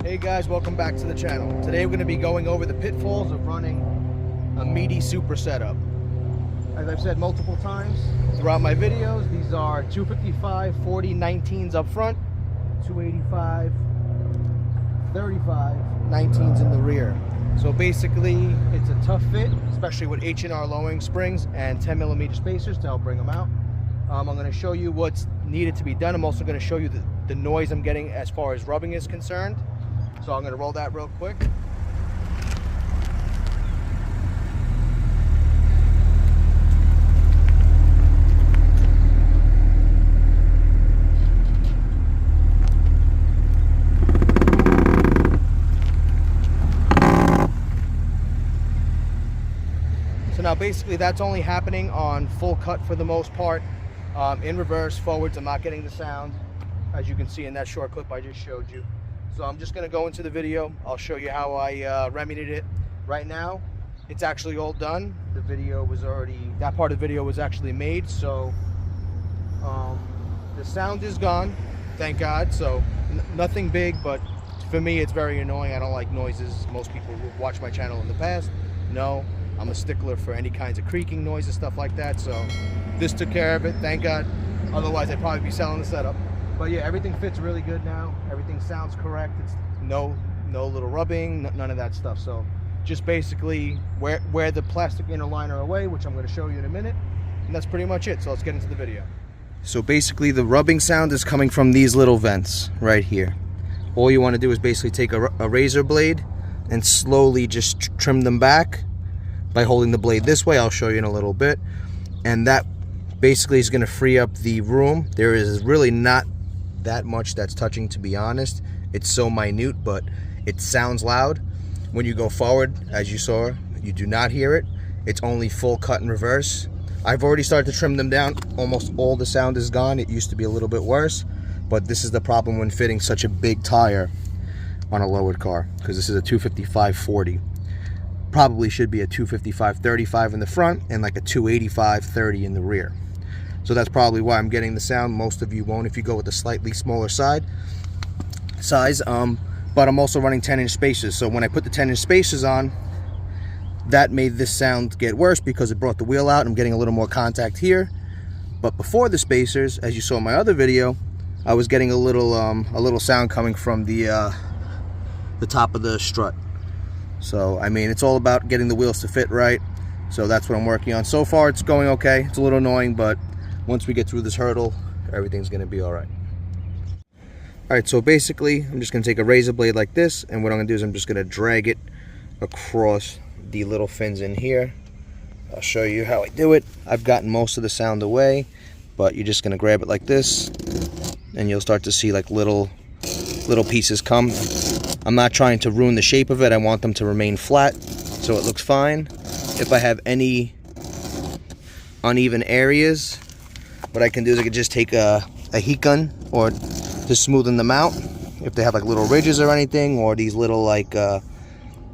Hey guys, welcome back to the channel. Today we're going to be going over the pitfalls of running a meaty Supra setup. As I've said multiple times throughout my videos, these are 255 40 19s up front, 285 35 19s in the rear. So basically it's a tough fit, especially with H&R lowering springs and 10mm spacers to help bring them out. I'm going to show you what's needed to be done. I'm also going to show you the noise I'm getting as far as rubbing is concerned. So I'm going to roll that real quick. So now basically that's only happening on full cut for the most part. In reverse, forwards, I'm not getting the sound, as you can see in that short clip I just showed you. So I'm just going to go into the video. I'll show you how I remedied it. Right now, it's actually all done. The video was already, that part of the video was actually made. So the sound is gone, thank God. So nothing big, but for me, it's very annoying. I don't like noises. Most people who've watched my channel in the past know I'm a stickler for any kinds of creaking noise and stuff like that. So this took care of it, thank God. Otherwise, I'd probably be selling the setup. But yeah, everything fits really good now. Everything sounds correct. It's no little rubbing, none of that stuff. So just basically wear the plastic inner liner away, which I'm going to show you in a minute. And that's pretty much it. So let's get into the video. So basically the rubbing sound is coming from these little vents right here. All you want to do is basically take a razor blade and slowly just trim them back by holding the blade this way. I'll show you in a little bit. And that basically is going to free up the room. There is really not that much that's touching, to be honest. It's so minute, but it sounds loud. When you go forward, as you saw, you do not hear it. It's only full cut in reverse. I've already started to trim them down. Almost all the sound is gone. It used to be a little bit worse, but this is the problem when fitting such a big tire on a lowered car, because this is a 255 40. Probably should be a 255 35 in the front and like a 285 30 in the rear. So that's probably why I'm getting the sound. Most of you won't if you go with a slightly smaller size. But I'm also running 10-inch spacers. So when I put the 10-inch spacers on, that made this sound get worse because it brought the wheel out. I'm getting a little more contact here. But before the spacers, as you saw in my other video, I was getting a little sound coming from the top of the strut. So I mean, it's all about getting the wheels to fit right. So that's what I'm working on. So far it's going okay. It's a little annoying, but once we get through this hurdle, everything's going to be all right. All right, so basically I'm just going to take a razor blade like this, and what I'm going to do is I'm just going to drag it across the little fins in here. I'll show you how I do it. I've gotten most of the sound away, but you're just going to grab it like this and you'll start to see like little pieces come. I'm not trying to ruin the shape of it. I want them to remain flat so it looks fine. If I have any uneven areas, what I can do is I can just take a heat gun or just smoothen them out. If they have like little ridges or anything, or these little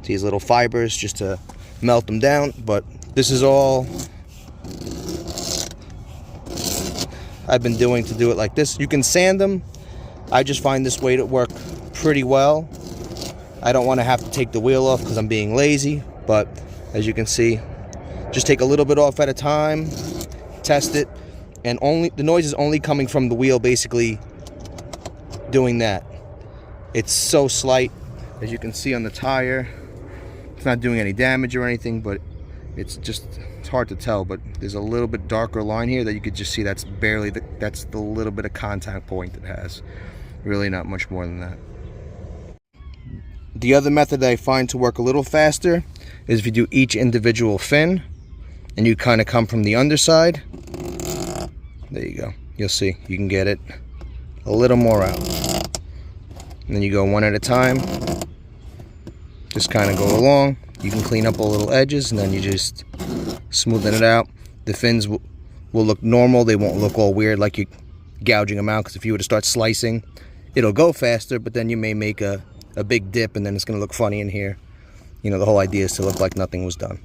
these little fibers, just to melt them down. But this is all I've been doing to do it like this. You can sand them. I just find this way to work pretty well. I don't want to have to take the wheel off because I'm being lazy, but as you can see, just take a little bit off at a time, test it, and the noise is only coming from the wheel basically doing that. It's so slight, as you can see on the tire. It's not doing any damage or anything, but it's hard to tell, but there's a little bit darker line here that you could just see. That's barely that's the little bit of contact point it has. Really not much more than that. The other method that I find to work a little faster is if you do each individual fin and you kind of come from the underside. There you go. You'll see you can get it a little more out. And then you go one at a time. Just kind of go along. You can clean up all little edges and then you just smoothen it out. The fins will look normal. They won't look all weird like you're gouging them out, because if you were to start slicing, it'll go faster, but then you may make a big dip and then it's going to look funny in here. You know, the whole idea is to look like nothing was done.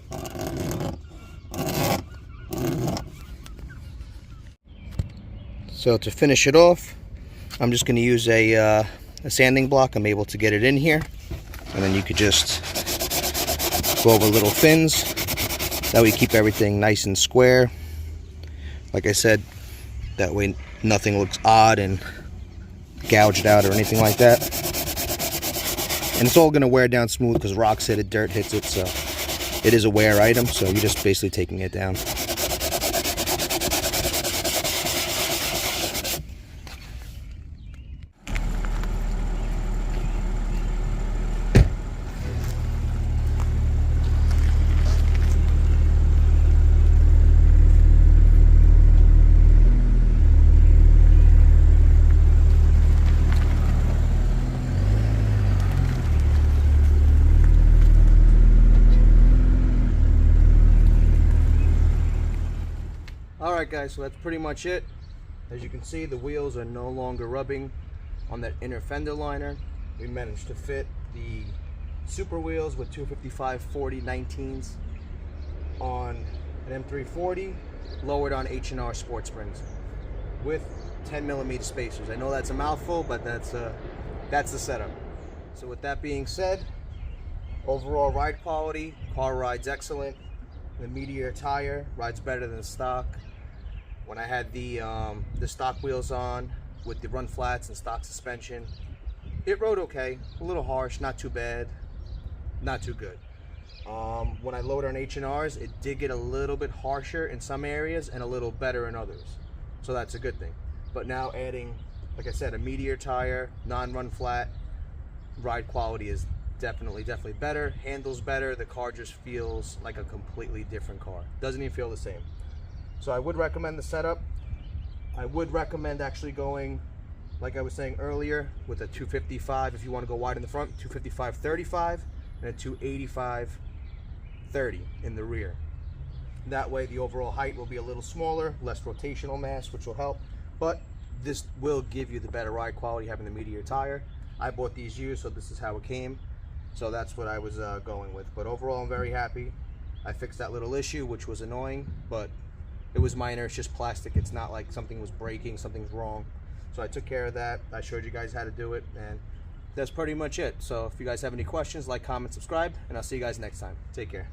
So to finish it off, I'm just going to use a a sanding block, I'm able to get it in here, and then you could just go over little fins. That way you keep everything nice and square. Like I said, that way nothing looks odd and gouged out or anything like that. And it's all going to wear down smooth because rocks hit it, dirt hits it, so it is a wear item, so you're just basically taking it down. Alright guys, so that's pretty much it. As you can see, the wheels are no longer rubbing on that inner fender liner. We managed to fit the Supra wheels with 255/40 19s on an M340, lowered on H&R Sport Springs with 10mm spacers. I know that's a mouthful, but that's the setup. So with that being said, overall ride quality, car rides excellent. The Meteor tire rides better than stock. When I had the stock wheels on with the run flats and stock suspension, it rode okay. A little harsh, not too bad, not too good. When I loaded on H&Rs, it did get a little bit harsher in some areas and a little better in others. So that's a good thing. But now adding, like I said, a Meteor tire, non-run flat, ride quality is definitely better. Handles better. The car just feels like a completely different car. Doesn't even feel the same. So I would recommend the setup. I would recommend actually going, like I was saying earlier, with a 255 if you want to go wide in the front, 255/35, and a 285/30 in the rear. That way the overall height will be a little smaller, less rotational mass, which will help. But this will give you the better ride quality having the Meteor tire. I bought these used, so this is how it came. So that's what I was going with. But overall, I'm very happy. I fixed that little issue, which was annoying, but it was minor. It's just plastic. It's not like something was breaking, something's wrong. So I took care of that. I showed you guys how to do it, and that's pretty much it. So if you guys have any questions, like, comment, subscribe, and I'll see you guys next time. Take care.